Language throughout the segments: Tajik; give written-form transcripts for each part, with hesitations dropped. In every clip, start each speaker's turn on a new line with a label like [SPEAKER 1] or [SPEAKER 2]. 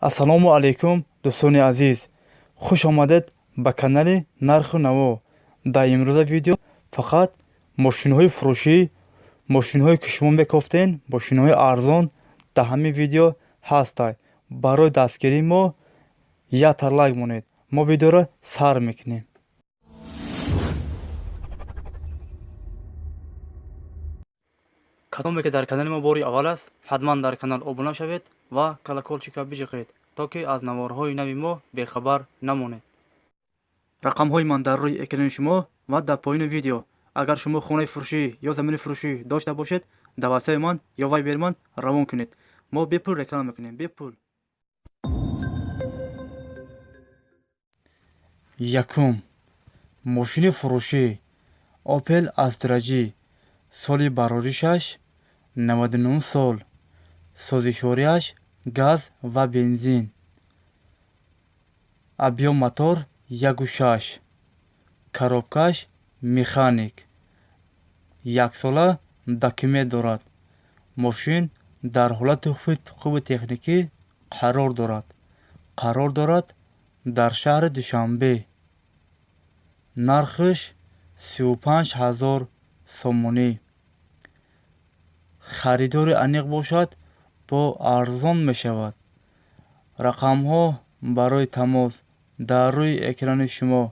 [SPEAKER 1] ассалому алайкум дӯстони азиз, хуш омадед ба канали Нарху Наво. Дар имрӯза видео фақат мошинҳои фурӯшӣ, мошинҳое ки шумо мекофтен, мошинҳои арзон дар ҳамин видео ҳастанд. Барои дастгирии мо як лайк монед. Мо видеоро сар мекунем. кадоме ки дар канали мо бори аввал аст, ҳатман дар канал обуна шавед ва колоколчика бижиқед, то ки аз наворҳои нави мо бехабар намонед. рақамҳои ман дар рӯи экрани шумо ва дар поини видео. агар шумо хонаи фурӯшӣ ё замини фурӯшӣ дошта бошед, дар ватсаби ман ё вайбери ман равон кунед. мо бепул реклама мекунем, бепул. якум мошини фурӯшӣ Opel Astra-G, соли бароришаш 99 сол, созишвориаш газ ва бензин, объем мотор 1.6, коробкаш механик, яксола документ дорад. мошин дар ҳолати хуби техникӣ қарор дорад дар шаҳри Душанбе. нархаш 35,000 сомонӣ. харидори аниқ бошад бо арзон мешавад. рақамҳо барои тамос дар рӯи экрани шумо.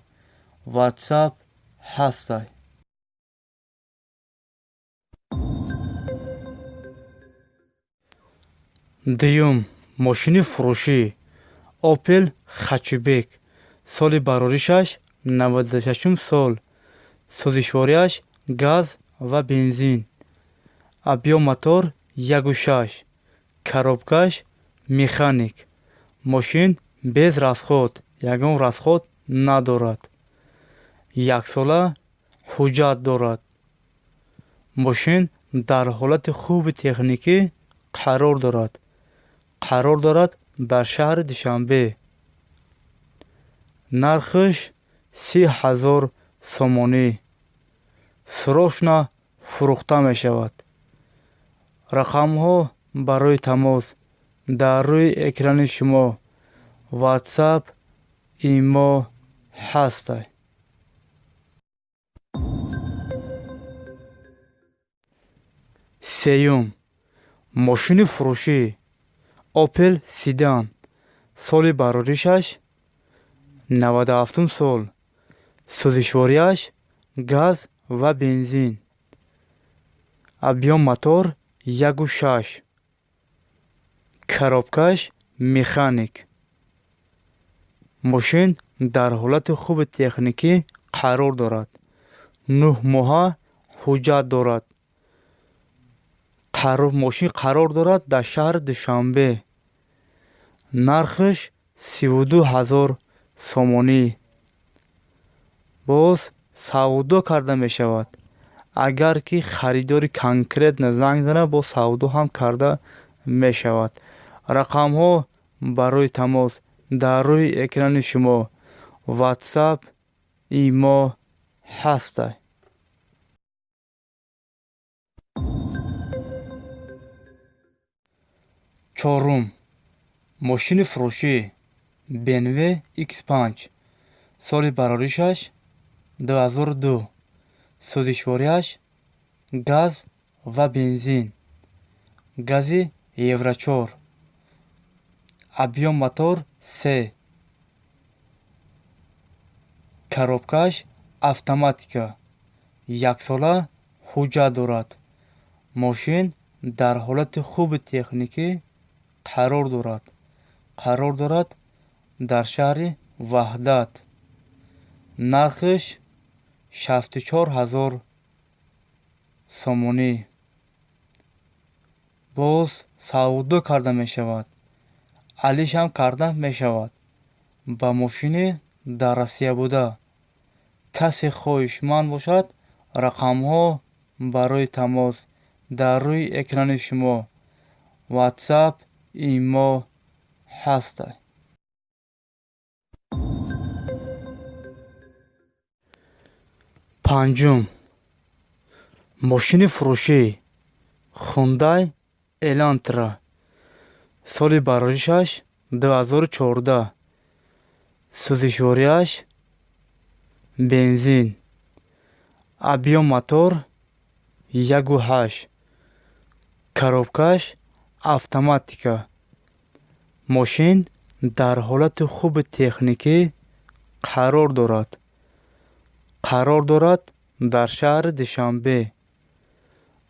[SPEAKER 1] ватсап ҳастанд. дуюм мошини фурӯшӣ Opel Hatchback, соли бароришаш 96 сол, созишвориаш газ ва бензин, объем мотор 1.6, коробкаш механик. мошин без расход, ягон расход надорад. яксола ҳуҷҷат дорад. мошин дар ҳолати хуби техникӣ қарор дорад дар шаҳри Душанбе. нархаш 30,000 сомонӣ. срочно фурӯхта мешавад. рақамҳо барои тамос дар рӯи экрани шумо. ватсап, имо ҳастанд. сеюм мошини фурӯшӣ Opel Sedan, соли бароришаш 97 сол, созишвориаш газ ва бензин, объем мотор 1.6, коробкаш механик. мошин дар ҳолати хуби техникӣ қарор дорад. 9 моҳа ҳуҷҷат дорад. мошин қарор дорад дар шаҳри Душанбе. нархаш 32,000 сомонӣ. боз савдо карда мешавад. агар ки харидори конкретна занг занад, боз савдо ҳам карда мешавад. рақамҳо барои тамос дар рӯи экрани шумо. ватсап, имо ҳастанд. чорум мошини фурӯшӣ BMW X5, соли бароришаш 2002, созишвориаш газ ва бензин, гази евро 4, объем мотор 3, коробкаш автоматика. яксола ҳуҷҷат дорад. мошин дар ҳолати хуби техникӣ қарор дорад дар шаҳри Ваҳдат. нархаш 64,000 сомонӣ. боз савдо карда мешавад. алишам карда мешавад. ба мошини дар Россия буда. касе хоҳишманд бошад, рақамҳо барои тамос дар рӯи экрани шумо. ватсап, имо ҳастанд. панҷум мошини фурӯшӣ Hyundai Elantra, соли бароришаш 2014. Сӯзишвориаш бензин. Объём мотор 1.8. Коробкаш автоматика. Мошин дар ҳолати хуби техникӣ қарор дорад. Қарор дорад дар шаҳри Душанбе.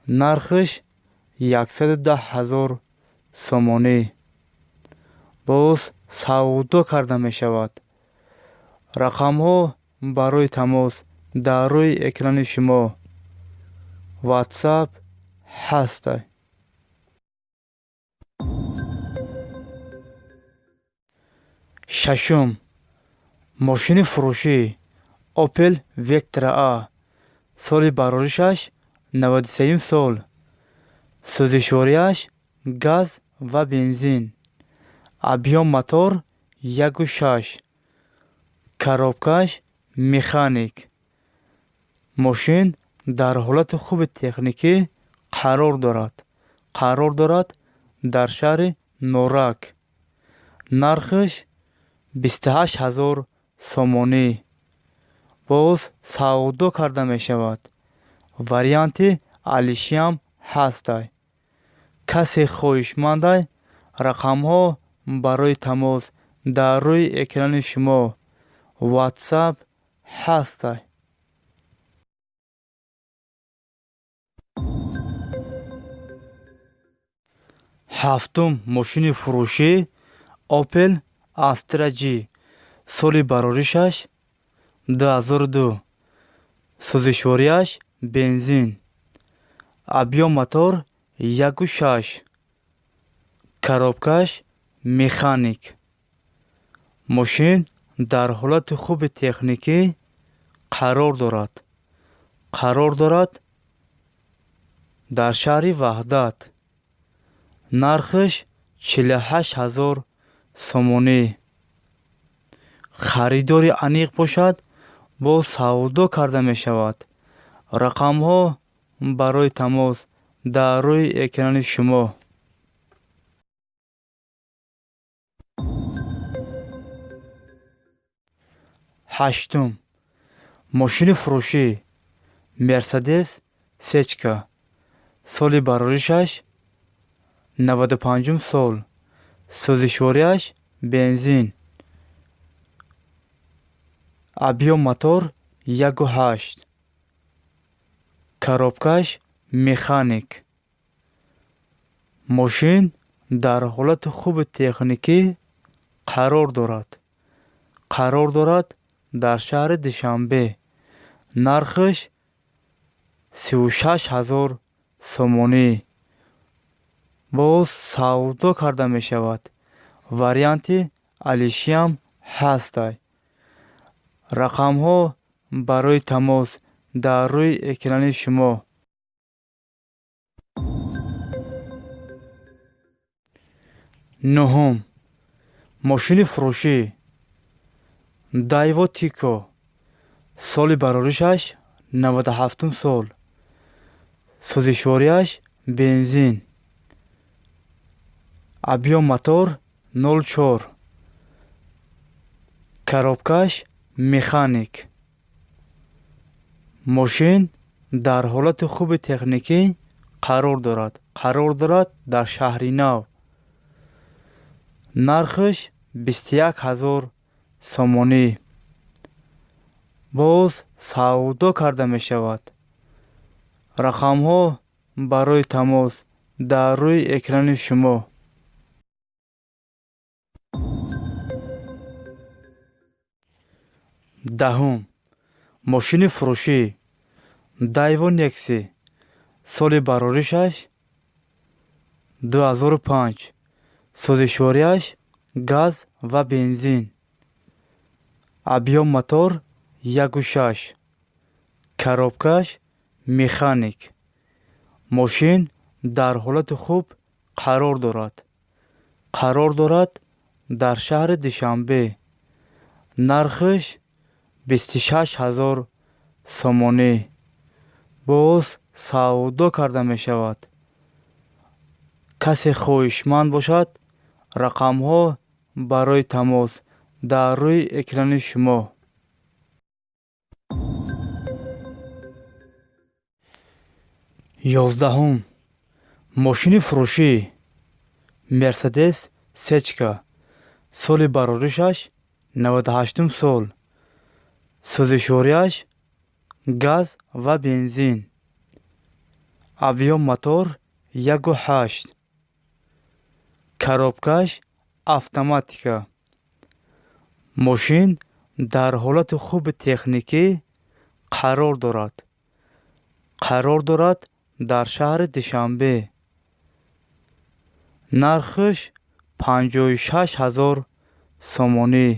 [SPEAKER 1] Нархиш 110,000 сомонӣ. боз савдо карда мешавад. Рақамҳо барои тамос дар рӯи экрани шумо. WhatsApp ҳастад. Шашум. Мошини фурӯшӣ Opel Vectra A. Соли бароришаш 93 сол. Сӯзишвориаш газ ва бензин. Объём мотор 1.6. Коробкаш механик. Мошин дар ҳолати хуби техникӣ қарор дорад. Қарор дорад дар шаҳри Норак. Нархиш 28,000 сомонӣ. боз савдо карда мешавад. Варианти алишиам ҳастад. Касе хоҳишмандай, рақамҳо барои тамос дар рӯи экрани шумо. WhatsApp ҳастад. ҳафтум мошини фурӯшӣ Opel Astra G. Соли бароришаш 2002. Сӯзишвориаш бензин. Объём мотор 1.6. Коробкаш механик. Мошин дар ҳолати хуби техникӣ қарор дорад. Қарор дорад дар шаҳри Ваҳдат. Нархиш 48,000 сомонӣ. Харидори аниқ бошад, боз савдо карда мешавад. Рақамҳо барои тамос дар рӯи экрани шумо. ҳаштум мошини фурӯшӣ Mercedes Сечка. Соли бароришаш 95 сол. Сӯзишвориаш бензин. Объём мотор 1.8. Коробкаш механик. Мошин дар ҳолати хуби техникӣ қарор дорад. Қарор дорад дар шаҳри Душанбе. Нархиш 36,000 сомонӣ. боз савдо карда мешавад. Варианти алишиам ҳастад. Рақамҳо барои тамос дар рӯи экрани шумо. нӯҳум мошини фурӯшӣ Daewoo Tico. Соли бароришаш 97 сол. Сӯзишвориаш бензин. Объём мотор 0.4. Коробкаш механик. Мошин дар ҳолати хуби техникӣ қарор дорад. Қарор дорад дар шаҳри Нав. Нархиш 21,000 сомонӣ. боз савдо карда мешавад. Рақамҳо барои тамос дар рӯи экрани шумо. даҳум мошини фурӯшӣ Daewoo Nexi. Соли бароришаш 2005. Сӯзишвориаш газ ва бензин. Объём мотор 1.6. Коробкаш механик. Мошин дар ҳолати хуб қарор дорад. Қарор дорад дар шаҳри Душанбе. Нархиш 26,000 сомонӣ. боз савдо карда мешавад. Касе хоҳишманд бошад, рақамҳо барои тамос дар рӯи экрани шумо. Ёздаҳум. Мошини фурӯшӣ Мерседес Сечка. Соли бароришаш 98 сол. Сӯзишворияш газ ва бензин. Объём мотор 1.8. Коробкаш автоматика. Мошин дар ҳолати хуби техникӣ қарор дорад. Қарор дорад дар шаҳри Душанбе. Нархаш 56000 сомонӣ.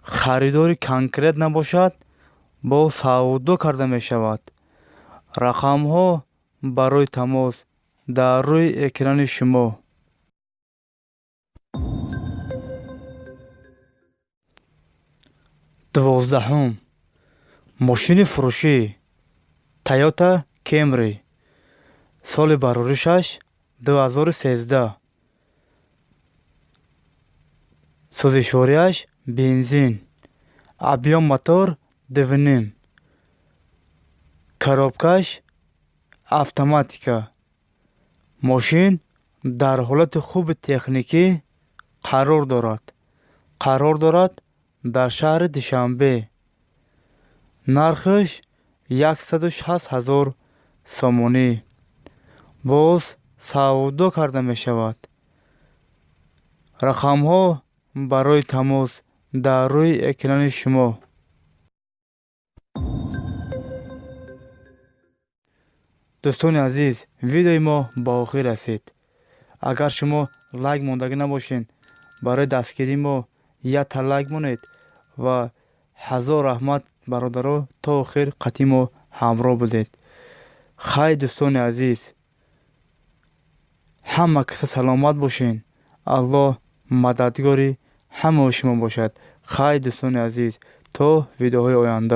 [SPEAKER 1] Харидори конкрет набошад, боз савдо карда мешавад. Рақамҳо барои тамос дар рӯи экрани шумо. 12. Мошини фурӯшӣ Toyota Camry. Соли бароришаш 2013. Сӯзишворияш бензин. Объём мотор 2.5. Коробкаш автоматика. Мошин дар ҳолати хуби техникӣ қарор дорад. Қарор дорад дар шаҳри Душанбе. Нархаш 160000 сомонӣ. Боз савдо карда мешавад. Рақамҳо барои тамос дар рӯи экрани шумо. дӯстони азиз, видеои мо ба охир расид. Агар шумо лайк мондагӣ набошед, барои дастгирии мо якта лайк монед ва ҳазор раҳмат бародаро, то охир қатъи мо ҳамроҳ будед. Хай дӯстони азиз, ҳама каса саломат бошед. Аллоҳ мададгори ҳамаи шумо бошад. Хай дӯстони азиз, то видеоҳои оянда.